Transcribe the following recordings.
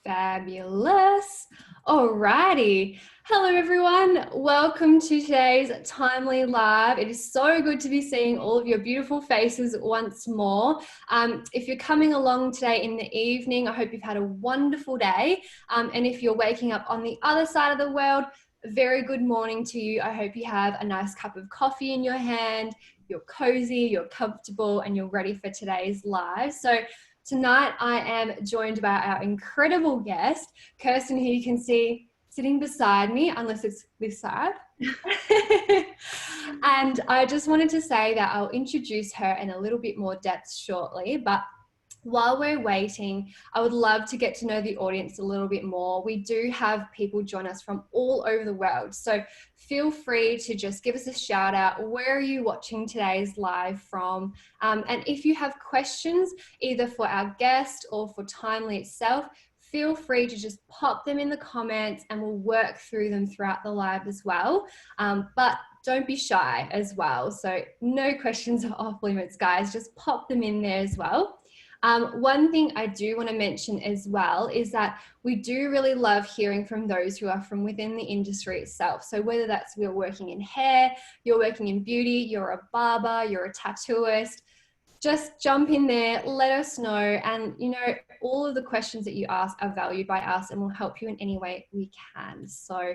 Fabulous. Alrighty. Hello, everyone. Welcome to today's Timely Live. It is so good to be seeing all of your beautiful faces once more. If you're coming along today in the evening, I hope you've had a wonderful day. And if you're waking up on the other side of the world, a very good morning to you. I hope you have a nice cup of coffee in your hand, you're cozy, you're comfortable, and you're ready for today's live. So tonight I am joined by our incredible guest, Kirsten, who you can see sitting beside me, unless it's this side. And I just wanted to say that I'll introduce her in a little bit more depth shortly, but while we're waiting, I would love to get to know the audience a little bit more. We do have people join us from all over the world, so feel free to just give us a shout out. Where are you watching today's live from? And if you have questions, either for our guest or for Timely itself, feel free to just pop them in the comments and we'll work through them throughout the live as well. But don't be shy as well. So no questions are off limits, guys. Just pop them in there as well. One thing I do want to mention as well is that we do really love hearing from those who are from within the industry itself. So whether that's you're working in hair, you're working in beauty, you're a barber, you're a tattooist, just jump in there, let us know. And, you know, all of the questions that you ask are valued by us and we'll help you in any way we can. So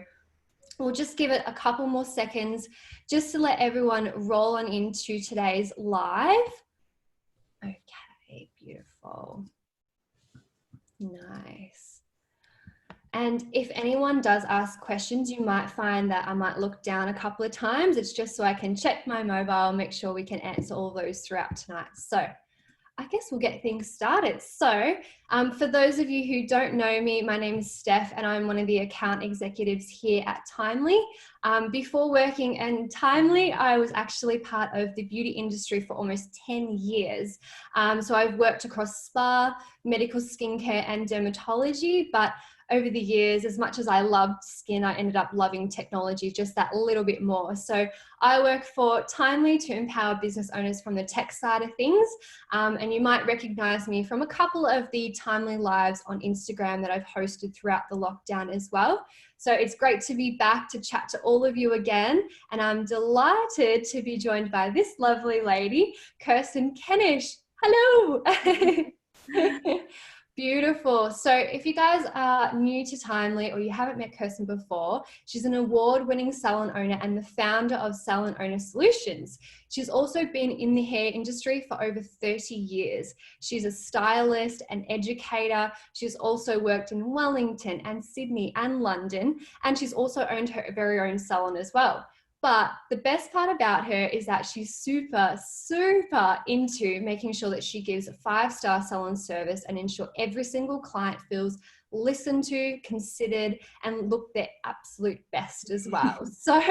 we'll just give it a couple more seconds just to let everyone roll on into today's live. Okay, beautiful. Nice. And if anyone does ask questions, you might find that I might look down a couple of times. It's just so I can check my mobile, make sure we can answer all those throughout tonight. So I guess we'll get things started. So for those of you who don't know me, my name is Steph and I'm one of the account executives here at Timely. Before working in Timely, I was actually part of the beauty industry for almost 10 years. So I've worked across spa, medical skincare and dermatology, but over the years, as much as I loved skin, I ended up loving technology just that little bit more. So I work for Timely to empower business owners from the tech side of things. And you might recognize me from a couple of the Timely lives on Instagram that I've hosted throughout the lockdown as well. So it's great to be back to chat to all of you again. And I'm delighted to be joined by this lovely lady, Kirsten Kennish. Hello. Beautiful. So if you guys are new to Timely or you haven't met Kirsten before, she's an award-winning salon owner and the founder of Salon Owner Solutions. She's also been in the hair industry for over 30 years. She's a stylist, an educator. She's also worked in Wellington and Sydney and London, and she's also owned her very own salon as well. But the best part about her is that she's super into making sure that she gives a 5-star salon service and ensure every single client feels listened to, considered, and look their absolute best as well. So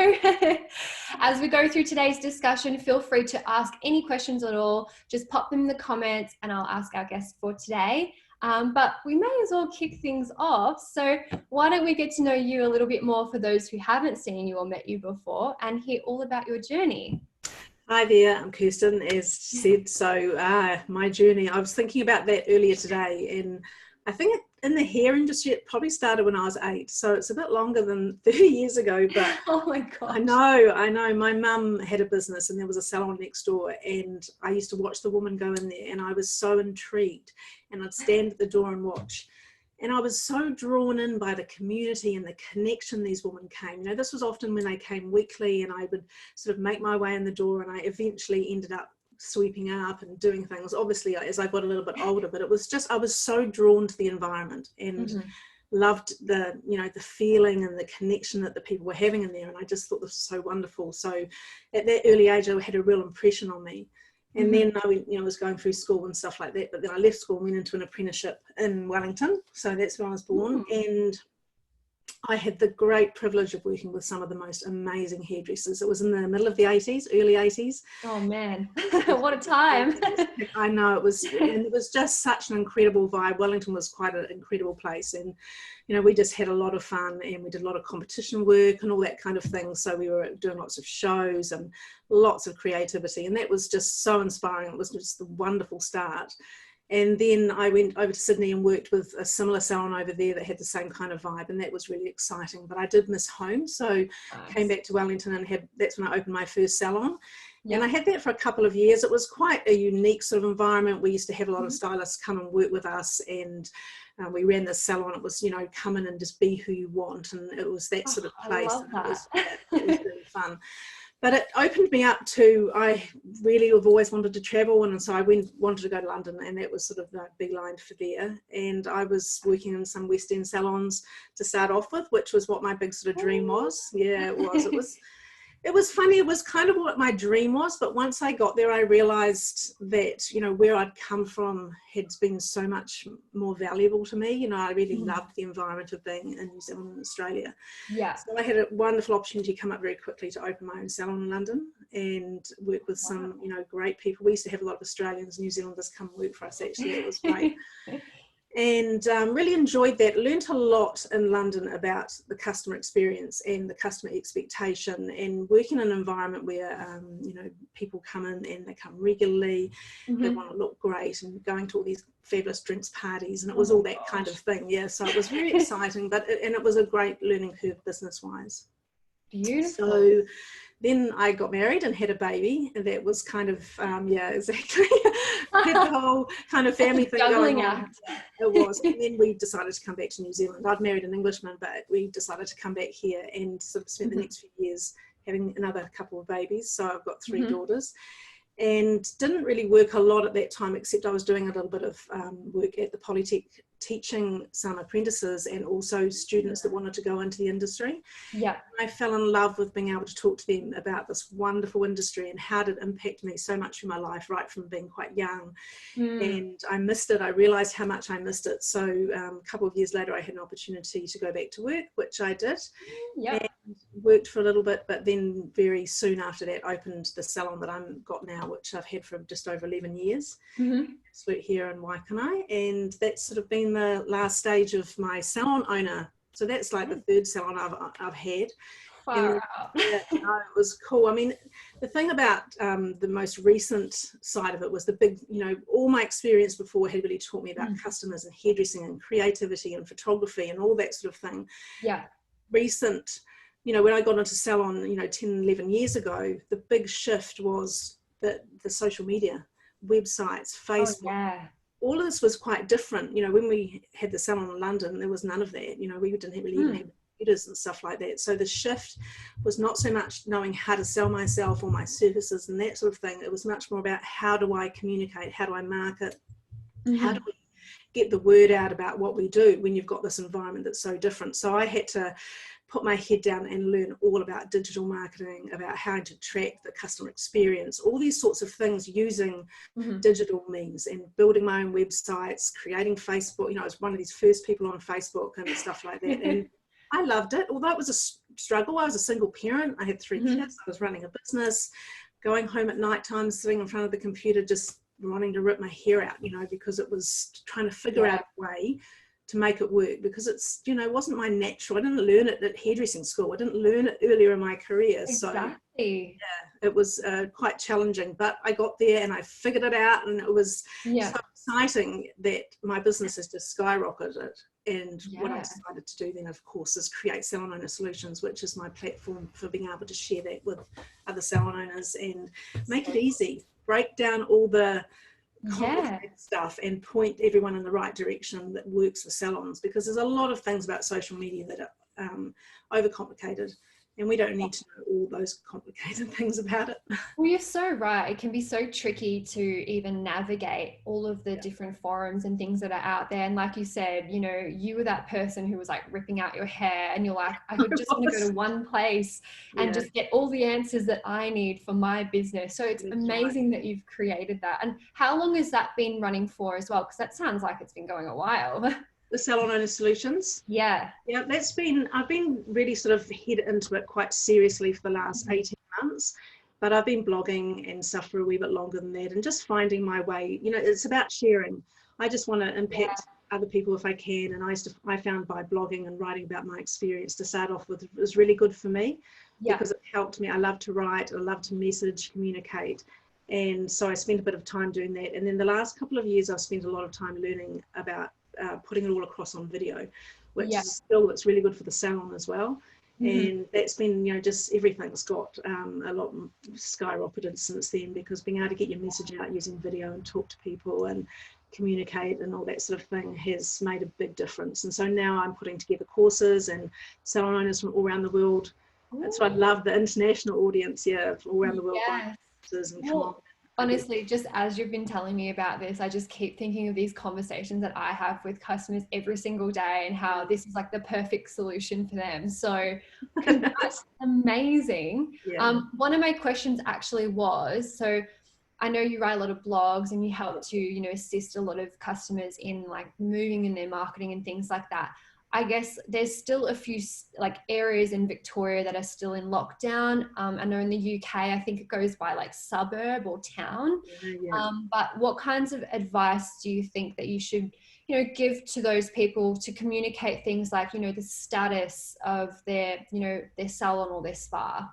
as we go through today's discussion, feel free to ask any questions at all. Just pop them in the comments and I'll ask our guest for today. But we may as well kick things off. So why don't we get to know you a little bit more for those who haven't seen you or met you before and hear all about your journey. Hi there, I'm Kirsten, as said. So my journey, I was thinking about that earlier today, and I think in the hair industry, it probably started when I was 8. So it's a bit longer than 30 years ago, but oh my gosh. I know. My mum had a business and there was a salon next door, and I used to watch the woman go in there and I was so intrigued, and I'd stand at the door and watch. And I was so drawn in by the community and the connection these women came. You know, this was often when they came weekly, and I would sort of make my way in the door, and I eventually ended up sweeping up and doing things, obviously, as I got a little bit older. But it was just, I was so drawn to the environment and loved the, you know, the feeling and the connection that the people were having in there. And I just thought this was so wonderful. So at that early age, I had a real impression on me. And then I went, you know, I was going through school and stuff like that. But then I left school and went into an apprenticeship in Wellington. So that's where I was born. And I had the great privilege of working with some of the most amazing hairdressers. It was in the middle of the 80s, early 80s. Oh man, what a time. I know, it was just such an incredible vibe. Wellington was quite an incredible place, and you know, we just had a lot of fun, and we did a lot of competition work and all that kind of thing. So we were doing lots of shows and lots of creativity, and that was just so inspiring. It was just a wonderful start. And then I went over to Sydney and worked with a similar salon over there that had the same kind of vibe, and that was really exciting. But I did miss home, so came back to Wellington and that's when I opened my first salon. And I had that for a couple of years. It was quite a unique sort of environment. We used to have a lot of stylists come and work with us, and we ran this salon. It was, come in and just be who you want, and it was that sort of place. I love that. It was really fun. But it opened me up to, I really have always wanted to travel, and so I wanted to go to London, and that was sort of the beeline for there. And I was working in some West End salons to start off with, which was what my big sort of dream was. Yeah, it was. It was funny. It was kind of what my dream was, but once I got there, I realized that, where I'd come from had been so much more valuable to me. I really loved the environment of being in New Zealand and Australia. Yeah. So I had a wonderful opportunity come up very quickly to open my own salon in London and work with some, great people. We used to have a lot of Australians, New Zealanders come work for us, actually. It was great. And really enjoyed that. Learned a lot in London about the customer experience and the customer expectation, and working in an environment where people come in and they come regularly, they want to look great, and going to all these fabulous drinks parties, and it was all that kind of thing. Yeah, so it was very exciting, and it was a great learning curve business wise. Beautiful. So then I got married and had a baby, and that was kind of, exactly. Had the whole kind of family thing going on. It was. And then we decided to come back to New Zealand. I'd married an Englishman, but we decided to come back here and sort of spend the next few years having another couple of babies. So I've got 3 daughters. And didn't really work a lot at that time, except I was doing a little bit of work at the Polytech, teaching some apprentices and also students that wanted to go into the industry. Yeah. I fell in love with being able to talk to them about this wonderful industry and how it impacted me so much in my life, right from being quite young. And I missed it. I realized how much I missed it. So a couple of years later, I had an opportunity to go back to work, which I did. Yeah. And worked for a little bit, but then very soon after that opened the salon that I've got now, which I've had for just over 11 years. It's here in Waikanae, and that's sort of been the last stage of my salon owner. So that's like the 3rd salon I've had. Far out. It was cool. I mean, the thing about the most recent side of it was the big, all my experience before had really taught me about customers and hairdressing and creativity and photography and all that sort of thing. Yeah. Recent, when I got into salon, 10, 11 years ago, the big shift was the social media, websites, Facebook. All of this was quite different. When we had the salon in London, there was none of that. We didn't really even have computers and stuff like that. So the shift was not so much knowing how to sell myself or my services and that sort of thing. It was much more about how do I communicate, how do I market, how do we get the word out about what we do when you've got this environment that's so different. So I had to put my head down and learn all about digital marketing, about how to track the customer experience, all these sorts of things using digital means, and building my own websites, creating Facebook. I was one of these first people on Facebook and stuff like that. And I loved it, although it was a struggle. I was a single parent. I had 3 kids. I was running a business, going home at night time, sitting in front of the computer, just wanting to rip my hair out, because it was trying to figure out a way to make it work, because it's, it wasn't my natural. I didn't learn it at hairdressing school. I didn't learn it earlier in my career. Exactly. So it was quite challenging, but I got there and I figured it out, and it was so exciting that my business has just skyrocketed. And what I decided to do then, of course, is create Salon Owner Solutions, which is my platform for being able to share that with other salon owners and make it easy, break down all the complicated stuff and point everyone in the right direction that works for salons, because there's a lot of things about social media that are overcomplicated, and we don't need to know all those complicated things about it. Well, you're so right. It can be so tricky to even navigate all of the different forums and things that are out there. And like you said, you were that person who was like ripping out your hair, and you're like, I would just want to go to one place and just get all the answers that I need for my business. So it's amazing that you've created that. And how long has that been running for as well? Because that sounds like it's been going a while. The Salon Owner Solutions. Yeah, I've been really sort of head into it quite seriously for the last 18 months, but I've been blogging and stuff for a wee bit longer than that, and just finding my way. It's about sharing. I just want to impact other people if I can, and I found by blogging and writing about my experience to start off with was really good for me, because it helped me. I love to write, I love to message, communicate, And so I spent a bit of time doing that. And then the last couple of years, I've spent a lot of time learning about putting it all across on video, which is a skill that's really good for the salon as well. And that's been, just everything's got a lot skyrocketed since then, because being able to get your message out using video and talk to people and communicate and all that sort of thing has made a big difference. And so now I'm putting together courses, and salon owners from all around the world. That's why I love the international audience from all around the world. And well, honestly, just as you've been telling me about this, I just keep thinking of these conversations that I have with customers every single day, and how this is like the perfect solution for them. So that's amazing. One of my questions actually was, so I know you write a lot of blogs and you help to, assist a lot of customers in like moving in their marketing and things like that. I guess there's still a few like areas in Victoria that are still in lockdown. I know in the UK, I think it goes by like suburb or town. But what kinds of advice do you think that you should, give to those people to communicate things like, the status of their, their salon or their spa?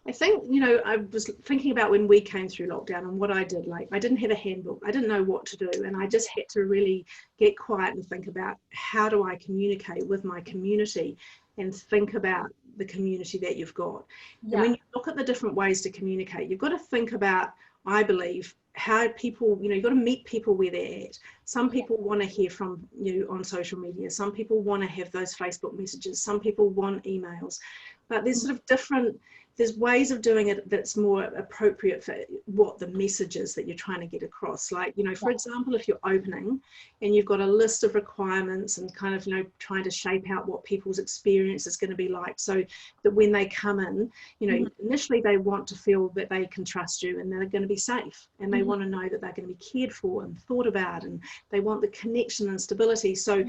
I think, I was thinking about when we came through lockdown and what I did. Like, I didn't have a handbook. I didn't know what to do. And I just had to really get quiet and think about, how do I communicate with my community, and think about the community that you've got. And when you look at the different ways to communicate, you've got to think about, I believe, how people, you've got to meet people where they're at. Some people want to hear from you on social media. Some people want to have those Facebook messages. Some people want emails. But there's sort of there's ways of doing it that's more appropriate for what the message is that you're trying to get across. Like, for example, if you're opening and you've got a list of requirements and kind of, trying to shape out what people's experience is going to be like, so that when they come in, initially they want to feel that they can trust you and they're going to be safe, and they want to know that they're going to be cared for and thought about, and they want the connection and stability. So,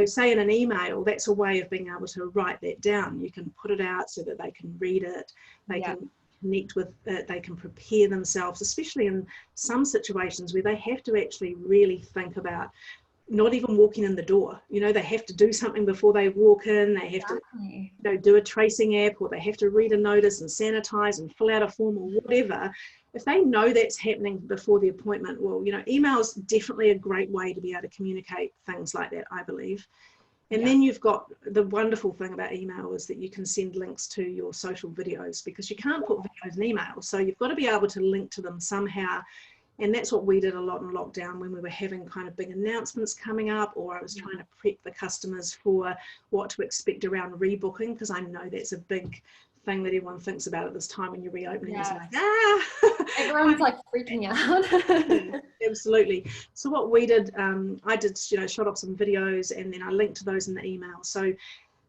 say in an email, that's a way of being able to write that down. You can put it out so that they can read it. They can connect with it, they can prepare themselves, especially in some situations where they have to actually really think about not even walking in the door. They have to do something before they walk in. They have to do a tracing app, or they have to read a notice and sanitize and fill out a form or whatever. If they know that's happening before the appointment, well, email is definitely a great way to be able to communicate things like that, I believe. And then you've got the wonderful thing about email is that you can send links to your social videos, because you can't put videos in email. So you've got to be able to link to them somehow. And that's what we did a lot in lockdown, when we were having kind of big announcements coming up, or I was trying to prep the customers for what to expect around rebooking, because I know that's a big thing that everyone thinks about at this time when you're reopening. Is like, everyone's like freaking out. Absolutely. So what we did, I did, shot off some videos, and then I linked to those in the email. So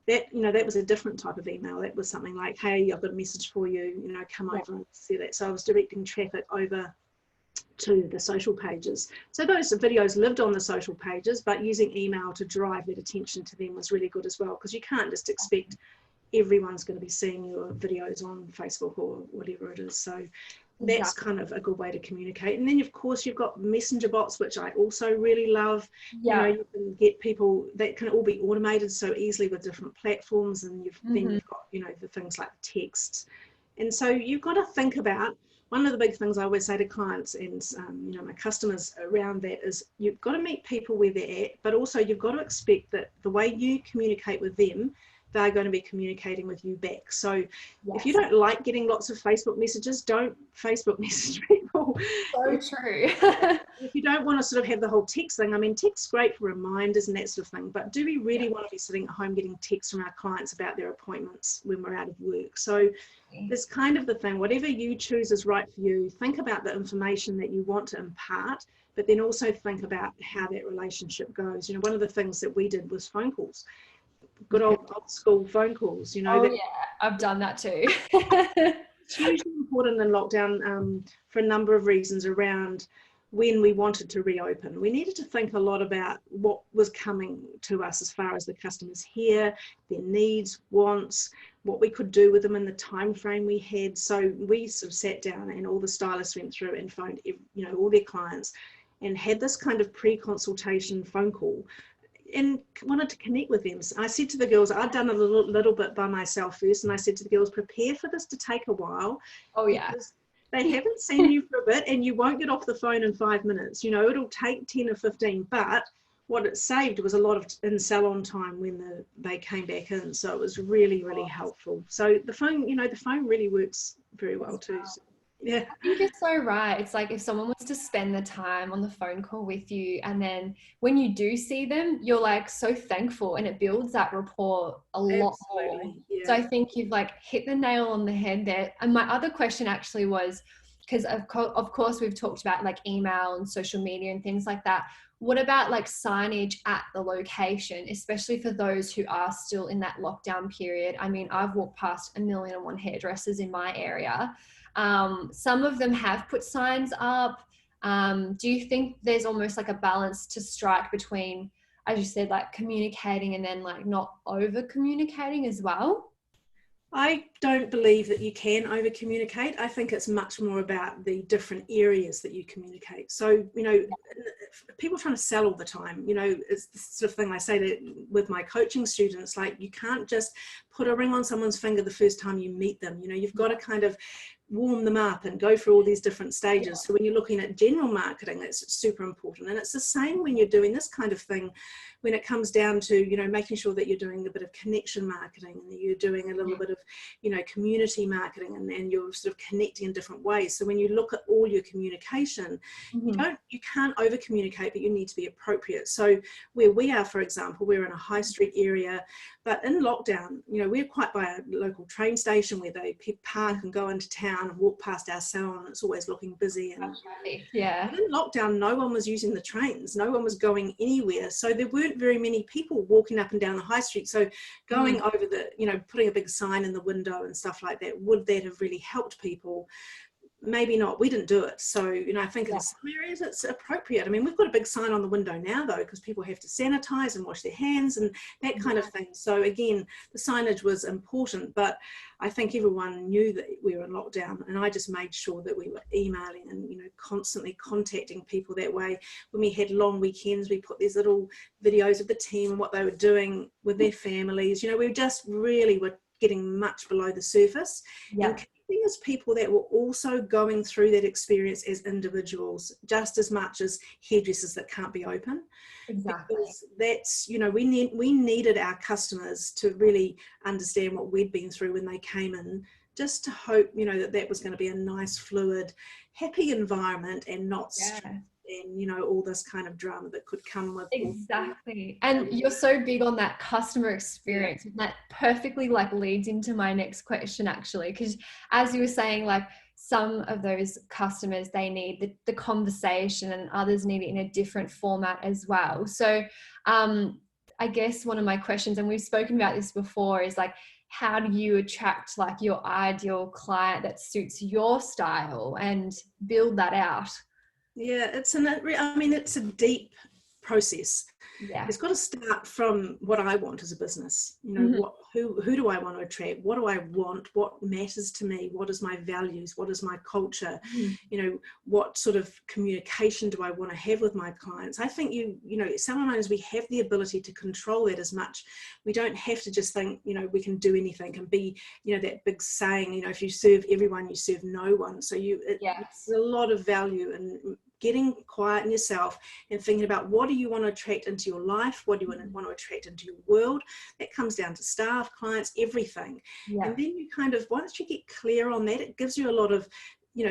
that, that was a different type of email. That was something like, hey, I've got a message for you, come over and see that. So I was directing traffic over to the social pages. So those videos lived on the social pages, but using email to drive that attention to them was really good as well, because you can't just expect everyone's going to be seeing your videos on Facebook or whatever it is. So that's kind of a good way to communicate. And then of course you've got messenger bots, which I also really love. You can get people that can all be automated so easily with different platforms, and then you've got the things like texts. And so you've got to think about, one of the big things I always say to clients and my customers around that is, you've got to meet people where they're at, but also you've got to expect that the way you communicate with them, they're going to be communicating with you back. So if you don't like getting lots of Facebook messages, don't Facebook message people. So true. If you don't want to sort of have the whole text thing, I mean, text's great for reminders and that sort of thing, but do we really want to be sitting at home getting texts from our clients about their appointments when we're out of work? So it's kind of the thing, whatever you choose is right for you. Think about the information that you want to impart, but then also think about how that relationship goes. One of the things that we did was phone calls. Good old school phone calls, I've done that too. It's hugely important in lockdown for a number of reasons around when we wanted to reopen. We needed to think a lot about what was coming to us as far as the customers here, their needs, wants, what we could do with them in the time frame we had. So we sort of sat down, and all the stylists went through and phoned all their clients and had this kind of pre-consultation phone call, and wanted to connect with them. So I said to the girls, I'd done a little bit by myself first, and I said to the girls, prepare for this to take a while. Oh yeah. They haven't seen you for a bit, and you won't get off the phone in 5 minutes. It'll take 10 or 15, but what it saved was a lot of in salon time when they came back in. So it was really, really helpful. So the phone, the phone really works very well too. So, yeah. I think you're so right. It's like if someone was to spend the time on the phone call with you, and then when you do see them, you're like so thankful, and it builds that rapport a lot more. Yeah. So I think you've like hit the nail on the head there. And my other question actually was, because of course we've talked about like email and social media and things like that. What about like signage at the location, especially for those who are still in that lockdown period? I mean, I've walked past 1,000,001 hairdressers in my area. Some of them have put signs up. Do you think there's almost like a balance to strike between, as you said, like communicating and then like not over communicating as well? I don't believe that you can over communicate. I think it's much more about the different areas that you communicate. So, people trying to sell all the time, it's the sort of thing I say with my coaching students, like you can't just put a ring on someone's finger the first time you meet them. You've got to kind of warm them up and go through all these different stages. So when you're looking at general marketing, that's super important. And it's the same when you're doing this kind of thing, when it comes down to, making sure that you're doing a bit of connection marketing, and you're doing a little bit of, community marketing, and you're sort of connecting in different ways. So when you look at all your communication, you can't over communicate, but you need to be appropriate. So where we are, for example, we're in a high street area, but in lockdown, we're quite by a local train station where they park and go into town and walk past our salon. It's always looking busy. And yeah, in lockdown, no one was using the trains. No one was going anywhere. So there weren't very many people walking up and down the high street. So going over putting a big sign in the window and stuff like that, would that have really helped people? Maybe not. We didn't do it. So, I think in some areas it's appropriate. I mean, we've got a big sign on the window now, though, because people have to sanitize and wash their hands and that kind of thing. So again, the signage was important, but I think everyone knew that we were in lockdown, and I just made sure that we were emailing and, constantly contacting people that way. When we had long weekends, we put these little videos of the team and what they were doing with their families. We just really were getting much below the surface. And as people that were also going through that experience as individuals, just as much as hairdressers that can't be open. Exactly. Because that's, we needed our customers to really understand what we'd been through when they came in, just to hope, that was going to be a nice, fluid, happy environment, and not and all this kind of drama that could come with exactly. And you're so big on that customer experience, and that perfectly like leads into my next question, actually, because as you were saying, like some of those customers, they need the conversation, and others need it in a different format as well. So I guess one of my questions, and we've spoken about this before, is like, how do you attract like your ideal client that suits your style and build that out? Yeah, it's a deep process. Yeah. It's got to start from what I want as a business. Who do I want to attract? What do I want? What matters to me? What is my values? What is my culture? What sort of communication do I want to have with my clients? I think salon owners, we have the ability to control that as much. We don't have to just think, we can do anything and be, that big saying, if you serve everyone, you serve no one. So it's a lot of value in getting quiet in yourself and thinking about what do you want to attract into your life, what do you want to attract into your world. That comes down to staff, clients, everything. And then you kind of, once you get clear on that, it gives you a lot of,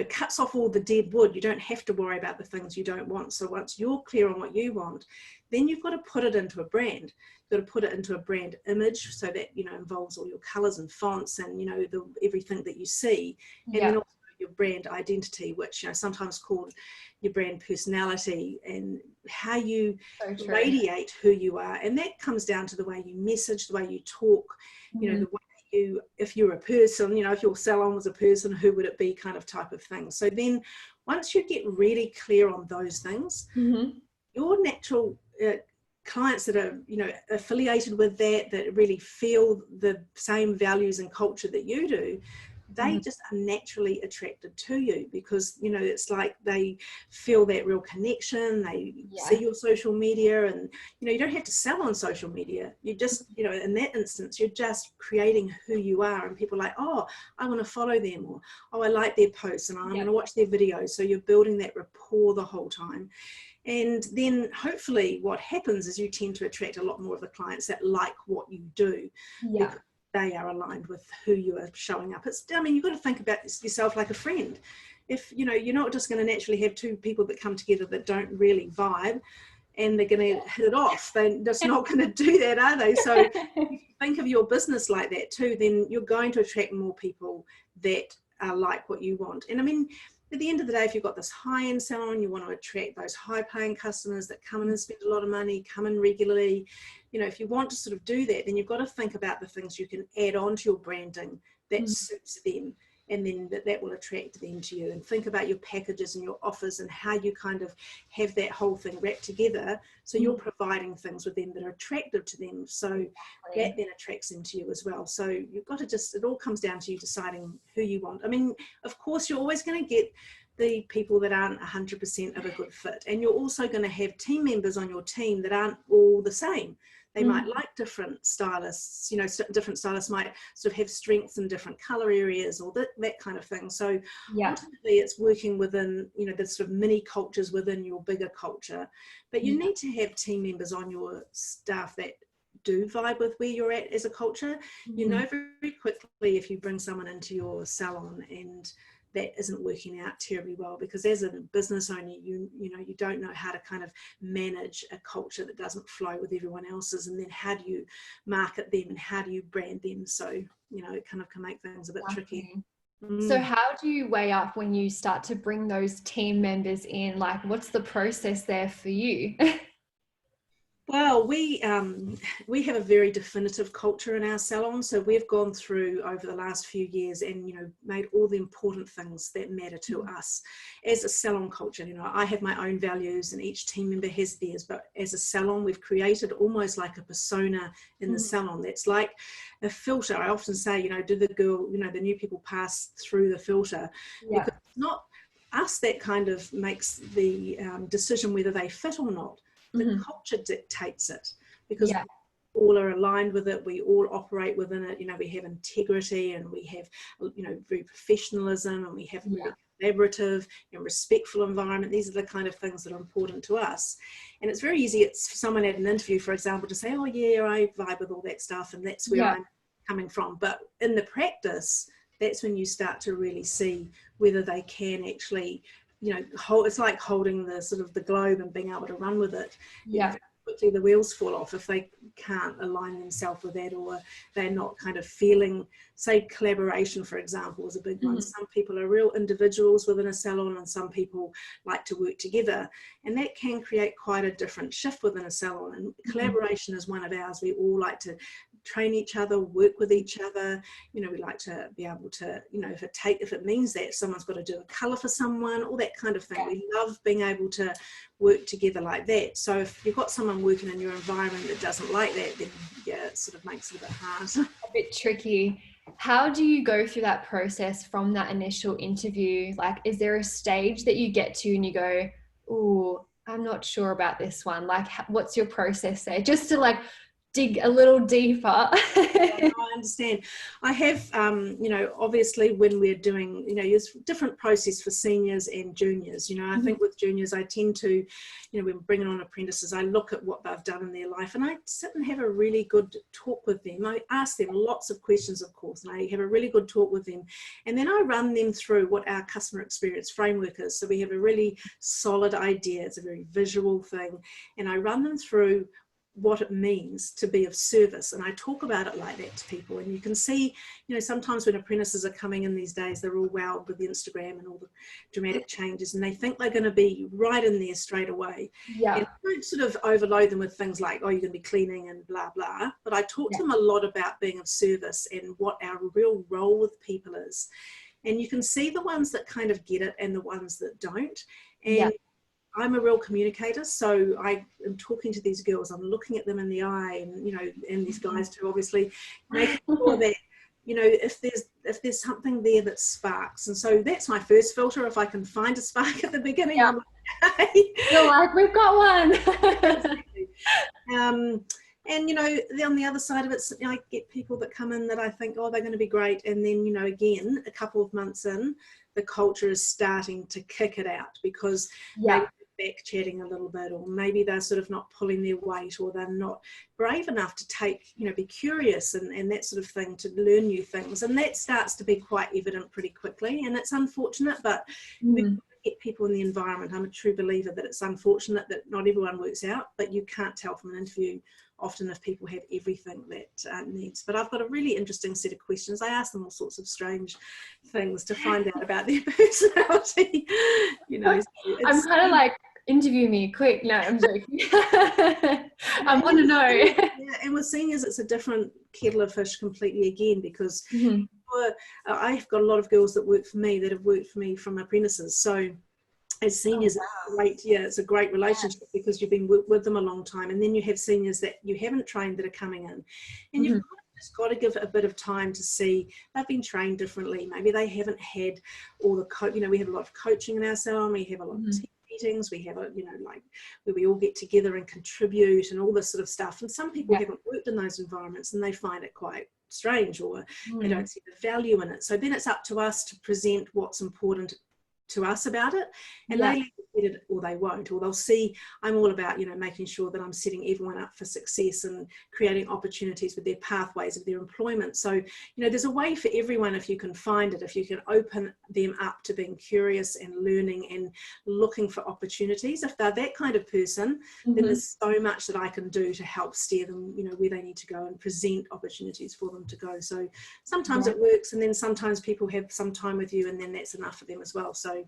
cuts off all the dead wood. You don't have to worry about the things you don't want. So once you're clear on what you want, then you've got to put it into a brand. You've got to put it into a brand image, so that involves all your colors and fonts and everything that you see. And then also your brand identity, which sometimes called your brand personality, and how you radiate who you are. And that comes down to the way you message, the way you talk, the way if you're a person, if your salon was a person, who would it be, kind of type of thing. So then once you get really clear on those things, your natural clients that are affiliated with that really feel the same values and culture that you do, they just are naturally attracted to you, because you know, it's like they feel that real connection. They see your social media, and you know, you don't have to sell on social media. You just, you know, in that instance, you're just creating who you are, and people are like, oh, I want to follow them, or oh, I like their posts, and I'm going to watch their videos. So you're building that rapport the whole time. And then hopefully what happens is you tend to attract a lot more of the clients that like what you do, because they are aligned with who you are showing up. It's, I mean, you've got to think about yourself like a friend. If, you know, you're not just going to naturally have two people that come together that don't really vibe and they're going to hit it off. They're just not going to do that, are they? So if you think of your business like that too, then you're going to attract more people that are like what you want. And I mean, at the end of the day, if you've got this high-end salon, you want to attract those high-paying customers that come in and spend a lot of money, come in regularly. You know, if you want to sort of do that, then you've got to think about the things you can add on to your branding that suits them, and then that will attract them to you. And think about your packages and your offers and how you kind of have that whole thing wrapped together, so you're providing things with them that are attractive to them, so that then attracts them to you as well. So you've got to just, it all comes down to you deciding who you want. I mean, of course, you're always going to get the people that aren't 100% of a good fit, and you're also going to have team members on your team that aren't all the same. They might like different stylists, you know, different stylists might sort of have strengths in different color areas, or that kind of thing. So ultimately it's working within, you know, the sort of mini cultures within your bigger culture. But you need to have team members on your staff that do vibe with where you're at as a culture. You know very quickly if you bring someone into your salon and that isn't working out terribly well, because as a business owner, you know, you don't know how to kind of manage a culture that doesn't flow with everyone else's, and then how do you market them and how do you brand them? So, you know, it kind of can make things a bit tricky. So how do you weigh up when you start to bring those team members in? Like, what's the process there for you? Well, we have a very definitive culture in our salon. So we've gone through over the last few years and, you know, made all the important things that matter to us as a salon culture. You know, I have my own values and each team member has theirs, but as a salon, we've created almost like a persona in the salon. That's like a filter. I often say, you know, do the new people pass through the filter? Because it's not us that kind of makes the decision whether they fit or not. The culture dictates it, because we all are aligned with it. We all operate within it. You know, we have integrity and we have, you know, very professionalism, and we have a really collaborative and respectful environment. These are the kind of things that are important to us. And it's very easy. It's for someone at an interview, for example, to say, oh yeah, I vibe with all that stuff and that's where I'm coming from. But in the practice, that's when you start to really see whether they can actually, you know, it's like holding the sort of the globe and being able to run with it. You know, quickly the wheels fall off if they can't align themselves with that, or they're not kind of feeling, say collaboration, for example, is a big one. Some people are real individuals within a salon, and some people like to work together, and that can create quite a different shift within a salon. And collaboration is one of ours. We all like to train each other, work with each other. You know, we like to be able to, you know, if it means that someone's got to do a colour for someone, all that kind of thing. We love being able to work together like that. So if you've got someone working in your environment that doesn't like that, then it sort of makes it a bit hard. A bit tricky. How do you go through that process from that initial interview? Like, is there a stage that you get to and you go, oh, I'm not sure about this one? Like, what's your process there? Just to like dig a little deeper. I understand. I have, you know, obviously when we're doing, you know, there's different process for seniors and juniors. You know, I think with juniors, I tend to, you know, when bringing on apprentices, I look at what they've done in their life and I sit and have a really good talk with them. I ask them lots of questions, of course, and I have a really good talk with them. And then I run them through what our customer experience framework is. So we have a really solid idea. It's a very visual thing. And I run them through what it means to be of service, and I talk about it like that to people. And you can see, you know, sometimes when apprentices are coming in these days, they're all wowed with the Instagram and all the dramatic changes, and they think they're going to be right in there straight away. And I don't sort of overload them with things like, oh, you're going to be cleaning and blah blah, but I talk to them a lot about being of service and what our real role with people is. And you can see the ones that kind of get it and the ones that don't. And I'm a real communicator, so I am talking to these girls, I'm looking at them in the eye, and, you know, and these guys too, obviously, making sure that you know, if there's something there that sparks. And so that's my first filter. If I can find a spark at the beginning, Yeah. I'm like, hey. You're like, we've got one. Exactly. And, you know, on the other side of it, I get people that come in that I think, oh, they're going to be great. And then, you know, again, a couple of months in, the culture is starting to kick it out because maybe they're back chatting a little bit, or maybe they're sort of not pulling their weight, or they're not brave enough to take, you know, be curious and that sort of thing, to learn new things. And that starts to be quite evident pretty quickly. And it's unfortunate, but we get people in the environment. I'm a true believer that it's unfortunate that not everyone works out, but you can't tell from an interview often if people have everything that needs. But I've got a really interesting set of questions. I ask them all sorts of strange things to find out about their personality. You know, I'm kind of like, interview me quick. No, I'm joking. I want to know. Yeah, and with seniors, it's a different kettle of fish completely again, because I've got a lot of girls that work for me that have worked for me from apprentices. So as seniors, it's a great relationship because you've been with them a long time. And then you have seniors that you haven't trained that are coming in, and you've just got to give it a bit of time to see they've been trained differently. Maybe they haven't had all the you know, we have a lot of coaching in our salon, we have a lot of team meetings, we have you know, like where we all get together and contribute and all this sort of stuff. And some people haven't worked in those environments and they find it quite strange, or they don't see the value in it. So then it's up to us to present what's important to us about it, and they get it or they won't, or they'll see I'm all about, you know, making sure that I'm setting everyone up for success and creating opportunities with their pathways of their employment. So, you know, there's a way for everyone if you can find it, if you can open them up to being curious and learning and looking for opportunities. If they're that kind of person, then there's so much that I can do to help steer them, you know, where they need to go and present opportunities for them to go. So sometimes it works, and then sometimes people have some time with you and then that's enough for them as well. So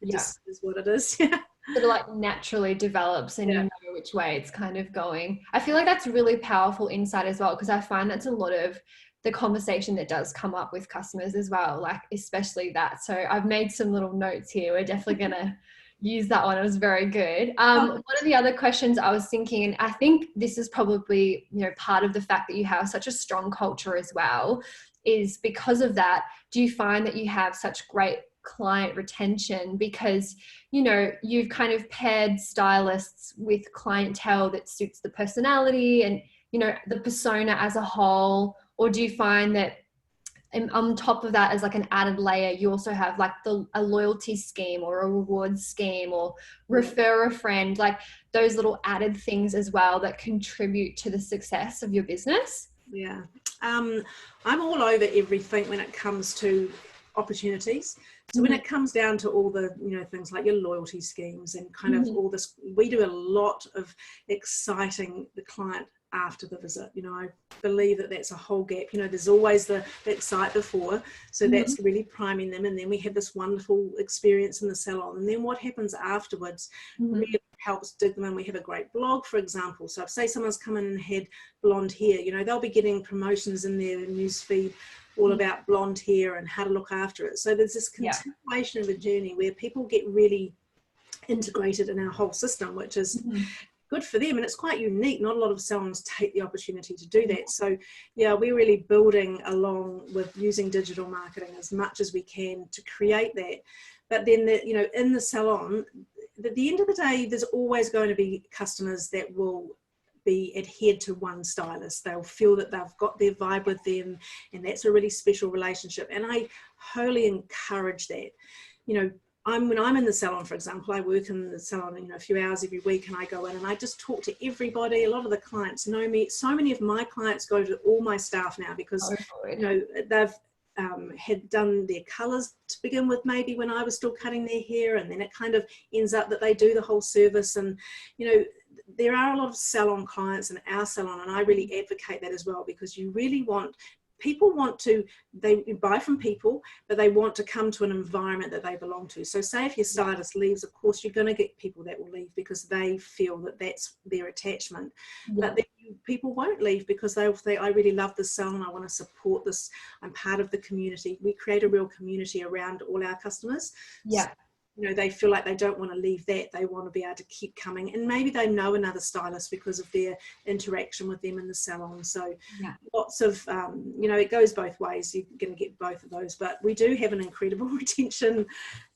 it just is what it is. Sort of like naturally develops, and you know which way it's kind of going. I feel like that's really powerful insight as well, because I find that's a lot of the conversation that does come up with customers as well, like especially that. So I've made some little notes here. We're definitely gonna use that one. It was very good. One of the other questions I was thinking, and I think this is probably, you know, part of the fact that you have such a strong culture as well, is because of that, do you find that you have such great client retention because, you know, you've kind of paired stylists with clientele that suits the personality and, you know, the persona as a whole? Or do you find that on top of that, as like an added layer, you also have like a loyalty scheme or a reward scheme or refer a friend, like those little added things as well that contribute to the success of your business? Yeah. I'm all over everything when it comes to opportunities. So when it comes down to all the, you know, things like your loyalty schemes and kind of all this, we do a lot of exciting the client after the visit. You know, I believe that that's a whole gap. You know, there's always the excite before, so that's really priming them, and then we have this wonderful experience in the salon, and then what happens afterwards really helps dig them in. We have a great blog, for example. So if say someone's come in and had blonde hair, you know, they'll be getting promotions in their newsfeed all about blonde hair and how to look after it. So there's this continuation of a journey where people get really integrated in our whole system, which is good for them, and it's quite unique. Not a lot of salons take the opportunity to do that. So yeah, we're really building along with using digital marketing as much as we can to create that. But then you know, in the salon, at the end of the day, there's always going to be customers that will be adhered to one stylist. They'll feel that they've got their vibe with them, and that's a really special relationship, and I wholly encourage that. You know, when I'm in the salon, for example, I work in the salon, you know, a few hours every week, and I go in and I just talk to everybody. A lot of the clients know me. So many of my clients go to all my staff now because you know, they've had done their colours to begin with, maybe when I was still cutting their hair, and then it kind of ends up that they do the whole service. And you know, there are a lot of salon clients in our salon, and I really advocate that as well, because you really want, people want to, they buy from people, but they want to come to an environment that they belong to. So say if your stylist leaves, of course you're going to get people that will leave because they feel that that's their attachment. But then people won't leave because they'll say, I really love this salon, I want to support this, I'm part of the community. We create a real community around all our customers. Yeah. you know, they feel like they don't want to leave that. They want to be able to keep coming, and maybe they know another stylist because of their interaction with them in the salon. So lots of, you know, it goes both ways. You're going to get both of those, but we do have an incredible retention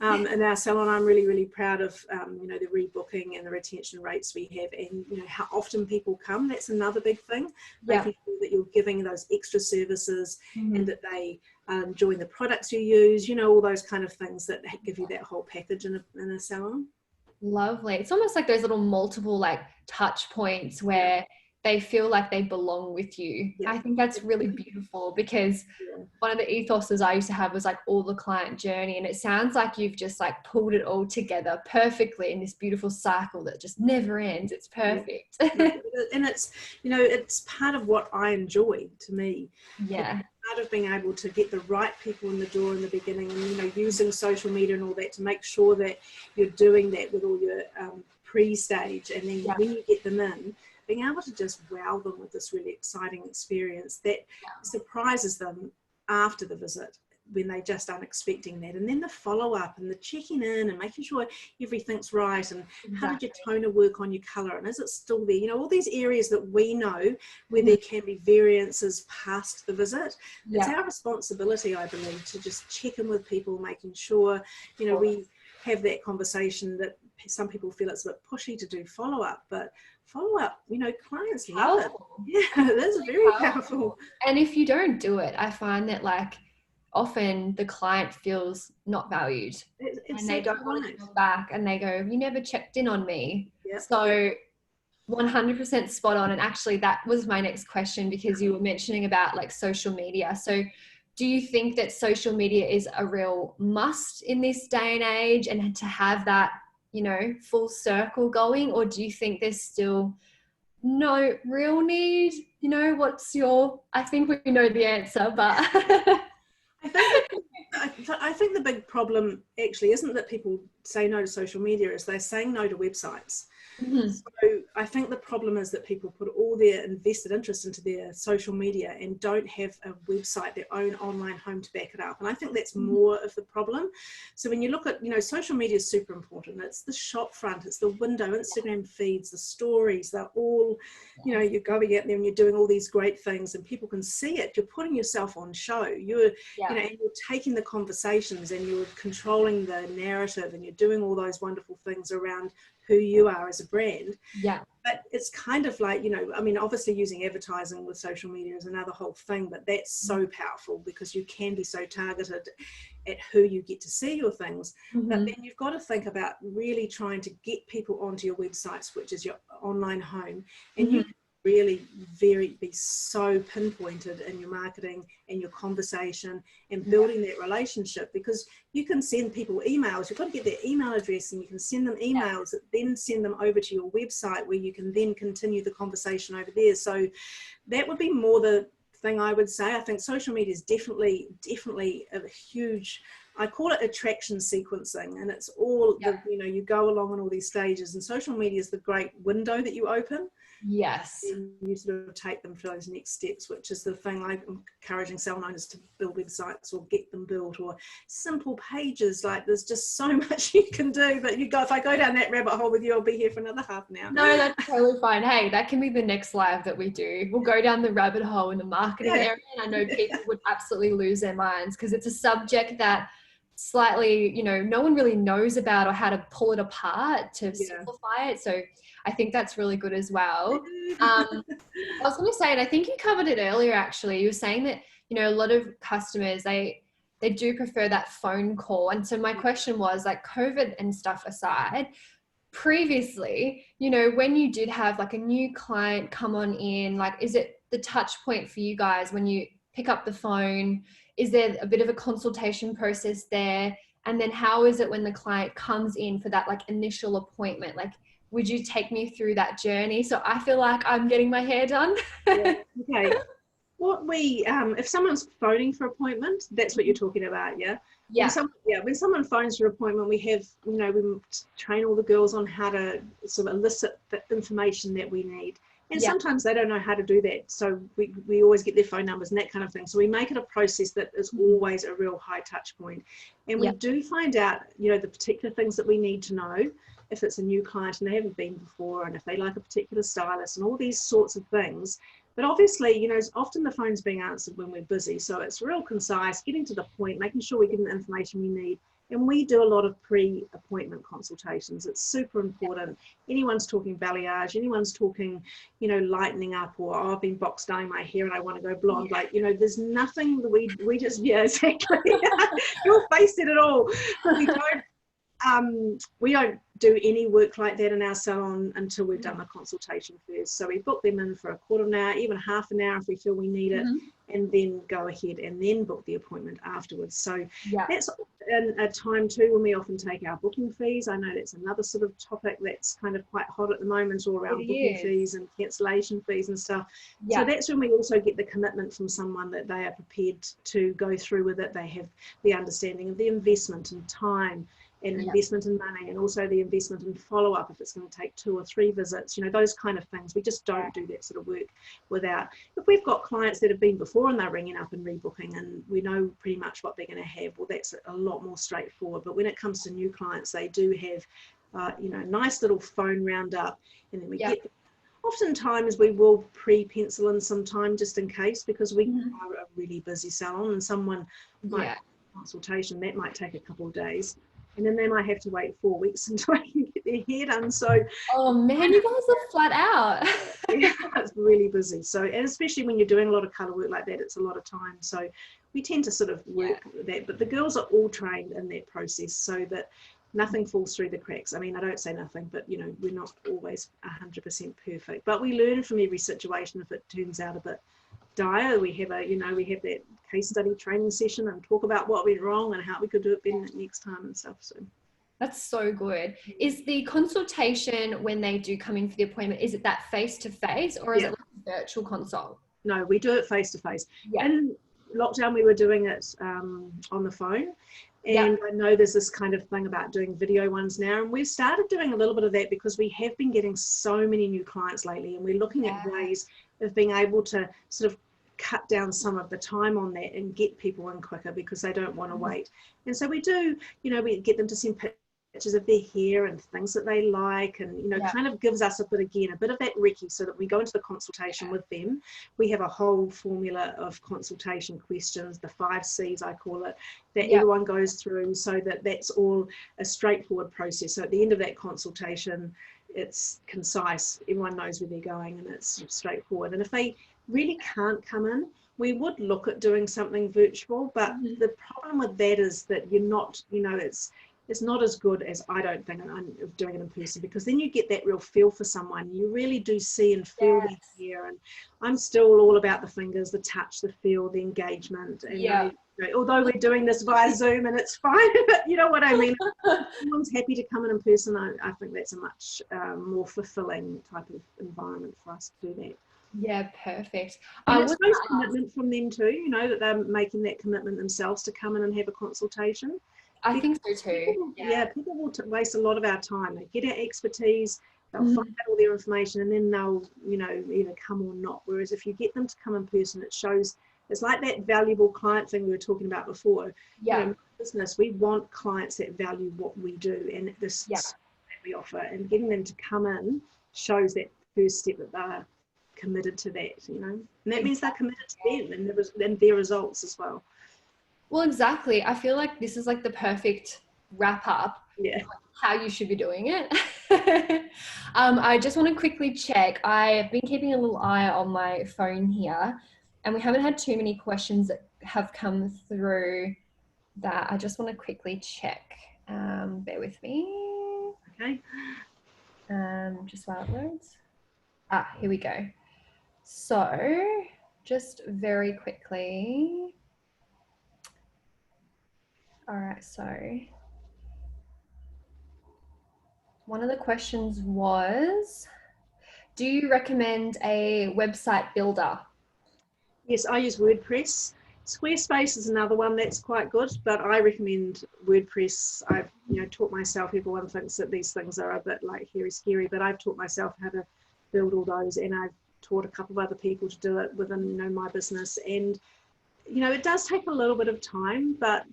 in our salon. I'm really, really proud of, you know, the rebooking and the retention rates we have, and, you know, how often people come. That's another big thing, making sure that you're giving those extra services and that they enjoying the products you use, you know, all those kind of things that give you that whole package in a salon. Lovely. It's almost like those little multiple like touch points where they feel like they belong with you. I think that's really beautiful, because one of the ethoses I used to have was like all the client journey, and it sounds like you've just like pulled it all together perfectly in this beautiful cycle that just never ends. It's perfect. And it's, you know, it's part of what I enjoy, to me. Part of being able to get the right people in the door in the beginning, and, you know, using social media and all that to make sure that you're doing that with all your pre-stage, and then when you get them in, being able to just wow them with this really exciting experience that surprises them after the visit, when they just aren't expecting that. And then the follow-up and the checking in and making sure everything's right, and how did your toner work on your colour, and is it still there? You know, all these areas that we know where there can be variances past the visit. It's our responsibility, I believe, to just check in with people, making sure, you know, we have that conversation. That some people feel it's a bit pushy to do follow-up, but follow-up, you know, clients love it. Yeah, that's very powerful. And if you don't do it, I find that like often the client feels not valued, and they don't want to come back, and they go, you never checked in on me. So 100% spot on. And actually that was my next question, because you were mentioning about like social media. So do you think that social media is a real must in this day and age, and to have that, you know, full circle going, or do you think there's still no real need? You know, what's your, I think we know the answer, but I think the big problem actually isn't that people say no to social media, is they're saying no to websites. So I think the problem is that people put all their invested interest into their social media and don't have a website, their own online home to back it up. And I think that's more of the problem. So when you look at, you know, social media is super important. It's the shop front, it's the window, Instagram feeds, the stories, they're all, you know, you're going out there and you're doing all these great things and people can see it. You're putting yourself on show. You're, you know, and you're taking the conversations and you're controlling the narrative, and you're doing all those wonderful things around who you are as a brand. But it's kind of like, you know, I mean, obviously using advertising with social media is another whole thing, but that's so powerful because you can be so targeted at who you get to see your things. But then you've got to think about really trying to get people onto your websites, which is your online home, and you can really be so pinpointed in your marketing and your conversation and building that relationship, because you can send people emails. You've got to get their email address, and you can send them emails that then send them over to your website, where you can then continue the conversation over there. So that would be more the thing I would say. I think social media is definitely a huge, I call it attraction sequencing, and it's all the, you know, you go along in all these stages, and social media is the great window that you open. And you sort of take them for those next steps, which is the thing I'm encouraging salon owners to build websites or get them built, or simple pages. Like, there's just so much you can do that you go, if I go down that rabbit hole with you, I'll be here for another half an hour. No, that's totally fine. Hey, that can be the next live that we do. We'll go down the rabbit hole in the marketing area, and I know people would absolutely lose their minds, because it's a subject that slightly, you know, no one really knows about, or how to pull it apart to simplify it. So I think that's really good as well. I was going to say, and I think you covered it earlier actually, you were saying that, you know, a lot of customers, they do prefer that phone call. And so my question was, like, COVID and stuff aside, previously, you know, when you did have like a new client come on in, like, is it the touch point for you guys when you pick up the phone? Is there a bit of a consultation process there? And then how is it when the client comes in for that like initial appointment? Like, would you take me through that journey? So I feel like I'm getting my hair done. Okay. What we, if someone's phoning for appointment, that's what you're talking about, when someone phones for appointment, we have, you know, we train all the girls on how to sort of elicit the information that we need And sometimes they don't know how to do that. So we always get their phone numbers and that kind of thing. So we make it a process that is always a real high touch point. And we do find out, you know, the particular things that we need to know if it's a new client and they haven't been before, and if they like a particular stylist and all these sorts of things. But obviously, you know, often the phone's being answered when we're busy. So it's real concise, getting to the point, making sure we get the information we need. And we do a lot of pre-appointment consultations. It's super important. Anyone's talking balayage, anyone's talking, you know, lightening up, or oh, I've been box dyeing my hair and I want to go blonde. Like, you know, there's nothing that we just, yeah, exactly. Your face said it all. We don't do any work like that in our salon until we've done the consultation first. So we book them in for a quarter of an hour, even half an hour if we feel we need it, and then go ahead and then book the appointment afterwards. So that's a time too when we often take our booking fees. I know that's another sort of topic that's kind of quite hot at the moment, all around booking fees and cancellation fees and stuff. So that's when we also get the commitment from someone that they are prepared to go through with it. They have the understanding of the investment and time, and investment in money, and also the investment in follow-up if it's going to take 2 or 3 visits, you know, those kind of things. We just don't do that sort of work without, if we've got clients that have been before and they're ringing up and rebooking and we know pretty much what they're going to have, well, that's a lot more straightforward. But when it comes to new clients, they do have, you know, nice little phone roundup, and then we get, oftentimes we will pre-pencil in some time just in case, because we are a really busy salon and someone might consultation, that might take a couple of days. And then they might have to wait 4 weeks until they can get their hair done. So, oh man, you guys are flat out. It's really busy. So, and especially when you're doing a lot of colour work like that, it's a lot of time. So we tend to sort of work that. But the girls are all trained in that process so that nothing falls through the cracks. I mean, I don't say nothing, but, you know, we're not always 100% perfect. But we learn from every situation if it turns out a bit dire. We have that case study training session and talk about what went wrong and how we could do it better next time and stuff. So that's so good. Is the consultation, when they do come in for the appointment, is it that face-to-face or is it like a virtual consult? No, we do it face-to-face. In lockdown we were doing it on the phone, and I know there's this kind of thing about doing video ones now, and we've started doing a little bit of that because we have been getting so many new clients lately, and we're looking at ways of being able to sort of cut down some of the time on that and get people in quicker because they don't want to wait. And so we do, you know, we get them to send pictures of their hair and things that they like, and, you know, kind of gives us a bit of that recce, so that we go into the consultation with them. We have a whole formula of consultation questions, the 5 C's I call it, that everyone goes through, so that that's all a straightforward process. So at the end of that consultation, it's concise, everyone knows where they're going, and it's straightforward. And if they really can't come in, we would look at doing something virtual, but the problem with that is that you're not, you know, it's not as good as, I don't think, of doing it in person, because then you get that real feel for someone. You really do see and feel their hair, and I'm still all about the fingers, the touch, the feel, the engagement, and although we're doing this via Zoom and it's fine, but you know what I mean. If someone's happy to come in person, I think that's a much more fulfilling type of environment for us to do that. Yeah, perfect. And it's nice commitment from them too, you know, that they're making that commitment themselves to come in and have a consultation. I think so too. People will waste a lot of our time. They get our expertise, they'll find out all their information, and then they'll, you know, either come or not. Whereas if you get them to come in person, it shows, it's like that valuable client thing we were talking about before. You know, in business, we want clients that value what we do and this that we offer, and getting them to come in shows that first step that they're committed to that, you know, and that means they're committed to them and their results as well. Well, exactly. I feel like this is like the perfect wrap up how you should be doing it. I just want to quickly check. I've been keeping a little eye on my phone here, and we haven't had too many questions that have come through that I just want to quickly check. Bear with me. Okay. Just while it loads. Here we go. So just very quickly. All right, so one of the questions was, do you recommend a website builder? Yes, I use WordPress. Squarespace is another one that's quite good, but I recommend WordPress. I've, you know, taught myself, everyone thinks that these things are a bit like hairy scary, but I've taught myself how to build all those, and I've taught a couple of other people to do it within my business. And it does take a little bit of time, but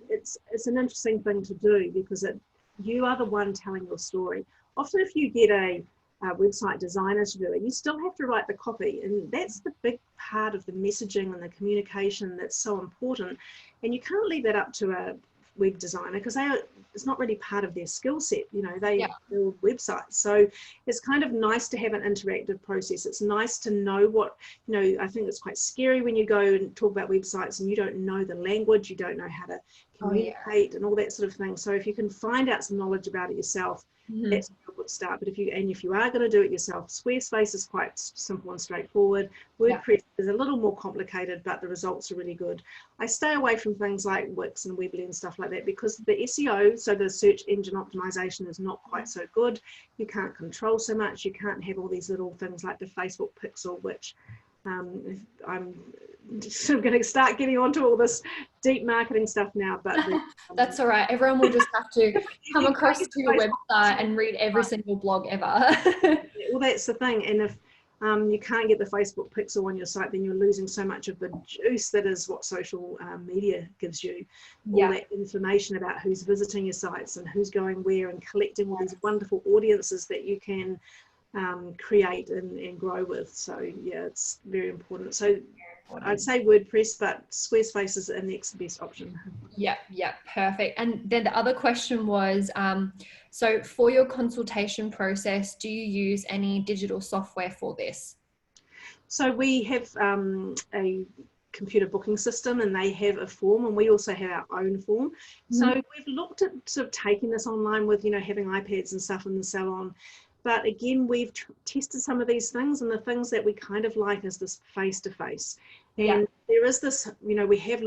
it's an interesting thing to do, because you are the one telling your story. Often if you get a website designer to do it, you still have to write the copy, and that's the big part of the messaging and the communication that's so important. And you can't leave that up to a web designer, because it's not really part of their skill set. They build websites, so it's kind of nice to have an interactive process. It's nice to know what I think it's quite scary when you go and talk about websites and you don't know the language, you don't know how to communicate and all that sort of thing. So if you can find out some knowledge about it yourself, that's a good start. But if you are going to do it yourself, Squarespace is quite simple and straightforward. WordPress is a little more complicated, but the results are really good. I stay away from things like Wix and Weebly and stuff like that, because the SEO, so the search engine optimization, is not quite so good. You can't control so much. You can't have all these little things like the Facebook pixel, which I'm sort of going to start getting onto all this deep marketing stuff now, but that's all right. Everyone will just have to come across to your website and read every single blog ever. Well, that's the thing. And if you can't get the Facebook pixel on your site, then you're losing so much of the juice that is what social media gives you. All that information about who's visiting your sites and who's going where, and collecting all these wonderful audiences that you can create and grow with. So it's very important. So I'd say WordPress, but Squarespace is the next best option. Yeah, perfect. And then the other question was, so for your consultation process, do you use any digital software for this? So we have a computer booking system, and they have a form, and we also have our own form. So we've looked at sort of taking this online with having iPads and stuff in the salon. But again, we've tested some of these things, and the things that we kind of like is this face-to-face. And there is this, we have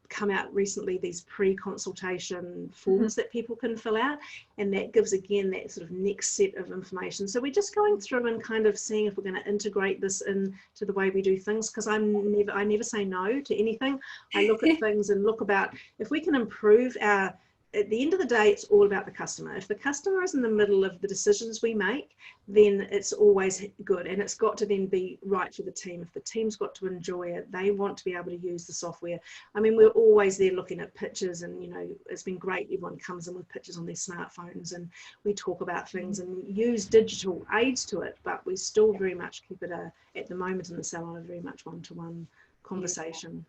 come out recently, these pre-consultation forms that people can fill out, and that gives, again, that sort of next set of information. So we're just going through and kind of seeing if we're going to integrate this into the way we do things, because I never say no to anything. I look at things and look about if we can improve at the end of the day, it's all about the customer. If the customer is in the middle of the decisions we make, then it's always good, and it's got to then be right for the team. If the team's got to enjoy it, they want to be able to use the software. I mean, we're always there looking at pictures, and it's been great. Everyone comes in with pictures on their smartphones, and we talk about things and use digital aids to it, but we still very much keep it at the moment in the salon, a very much one-to-one conversation.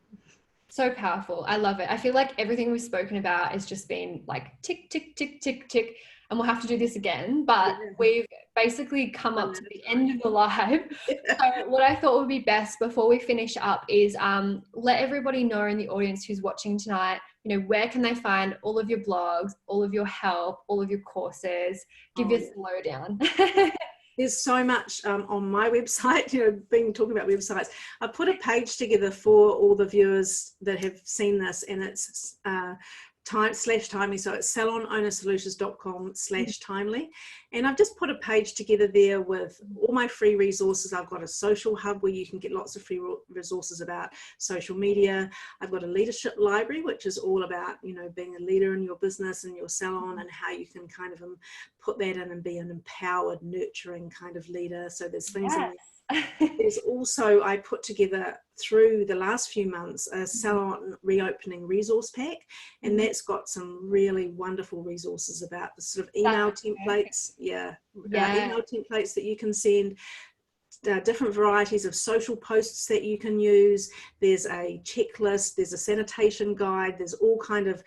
So powerful. I love it. I feel like everything we've spoken about has just been like tick, tick, tick, tick, tick, and we'll have to do this again, but we've basically come up to the end of the live. So what I thought would be best before we finish up is let everybody know in the audience who's watching tonight, where can they find all of your blogs, all of your help, all of your courses? Give us a lowdown. There's so much on my website, talking about websites. I put a page together for all the viewers that have seen this, and it's /timely. So it's salonownersolutions.com/timely. And I've just put a page together there with all my free resources. I've got a social hub where you can get lots of free resources about social media. I've got a leadership library, which is all about, being a leader in your business and your salon, and how you can kind of put that in and be an empowered, nurturing kind of leader. So there's things in there. There's also, I put together through the last few months a salon reopening resource pack, and that's got some really wonderful resources about the sort of email templates, email templates that you can send, different varieties of social posts that you can use. There's a checklist, there's a sanitation guide, there's all kind of,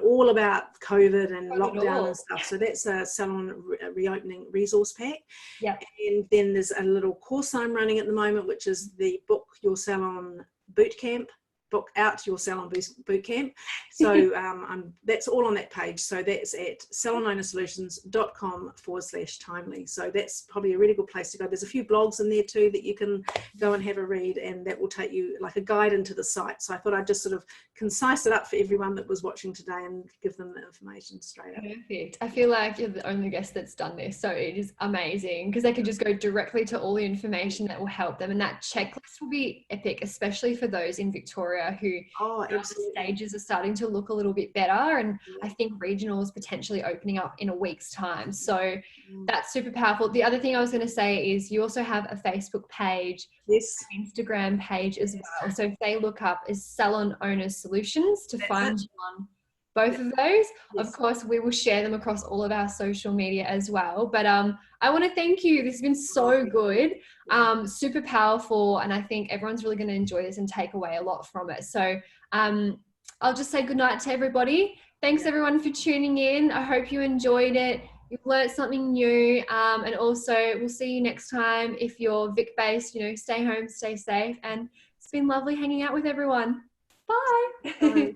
all about COVID and lockdown and stuff. So that's a salon reopening resource pack. And then there's a little course I'm running at the moment, which is the Book Your Salon Bootcamp. Book out your salon boot camp. So that's all on that page. So that's at salonownersolutions.com/timely. So that's probably a really good place to go. There's a few blogs in there too that you can go and have a read, and that will take you like a guide into the site. So I thought I'd just sort of concise it up for everyone that was watching today and give them the information straight up. Perfect. I feel like you're the only guest that's done this, so it is amazing, because they could just go directly to all the information that will help them, and that checklist will be epic, especially for those in Victoria area who Oh, the absolutely. stages are starting to look a little bit better. And I think regional is potentially opening up in a week's time. So that's super powerful. The other thing I was going to say is you also have a Facebook page, Yes. Instagram page as well. So if they look up as Salon Owner Solutions to find you on both of those, of course, we will share them across all of our social media as well. But I want to thank you. This has been so good, super powerful. And I think everyone's really going to enjoy this and take away a lot from it. So I'll just say goodnight to everybody. Thanks everyone for tuning in. I hope you enjoyed it. You've learned something new. And also we'll see you next time. If you're Vic-based, stay home, stay safe. And it's been lovely hanging out with everyone. Bye. Bye.